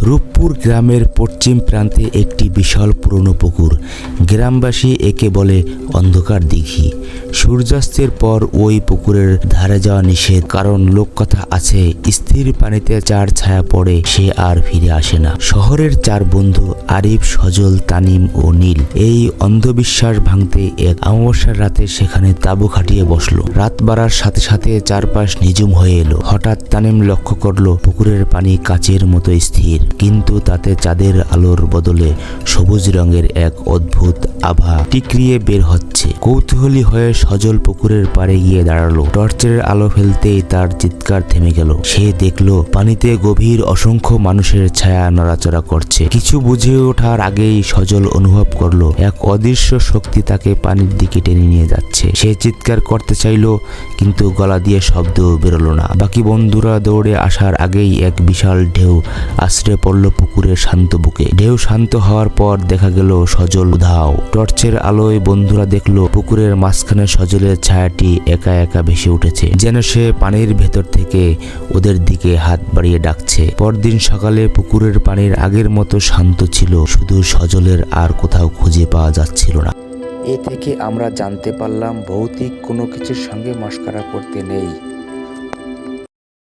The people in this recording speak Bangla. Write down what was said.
রূপপুর গ্রামের পশ্চিম প্রান্তে একটি বিশাল পুরনো পুকুর। গ্রামবাসী একে বলে অন্ধকার দিঘি। সূর্যাস্তের পর ওই পুকুরের ধারে যাওয়া নিষেধ, কারণ লোককথা আছে স্থির পানিতে যার ছায়া পড়ে সে আর ফিরে আসে না। শহরের চার বন্ধু আরিফ, সজল, তানিম ও নীল এই অন্ধবিশ্বাস ভাঙতে এক অমাবস্যার রাতে সেখানে তাঁবু খাটিয়ে বসলো। রাত বাড়ার সাথে সাথে চারপাশ নিঝুম হয়ে এলো। হঠাৎ তানিম লক্ষ্য করলো পুকুরের পানি কাচের মতো স্থির, কিন্তু তাতে চাঁদের আলোর বদলে সবুজ রঙের এক অদ্ভুত আভা টিকরিয়ে বের হচ্ছে। কৌতূহলী হয়ে সজল পুকুরের পাড়ে গিয়ে দাঁড়ালো। টর্চের আলো ফেলতেই তার চিৎকার থেমে গেল। সে দেখলো পানিতে গভীর অসংখ্য মানুষের ছায়া নড়াচড়া করছে। কিছু বুঝে ওঠার আগেই সজল অনুভব করলো এক অদৃশ্য শক্তি তাকে পানির দিকে টেনে নিয়ে যাচ্ছে। সে চিৎকার করতে চাইলো, কিন্তু গলা দিয়ে শব্দ বেরোলো না। বাকি বন্ধুরা দৌড়ে আসার আগেই এক বিশাল ঢেউ আছড়ে পড়ল পুকুরের শান্ত বুকে। ঢেউ শান্ত হওয়ার পর দেখা গেল সজল উধাও। টর্চের আলোয় বন্ধুরা দেখলো পুকুরের মাঝখানে সজলের ছায়াটি একা একা ভেসে উঠেছে, যেন সে পানির ভেতর থেকে ওদের দিকে হাত বাড়িয়ে ডাকছে। পরদিন সকালে পুকুরের পানির আগের মতো শান্ত ছিল, শুধু সজলের আর কোথাও খুঁজে পাওয়া যাচ্ছিল না। এ থেকে আমরা জানতে পারলাম ভৌতিক কোনো কিছুর সঙ্গে মশকরা করতে নেই।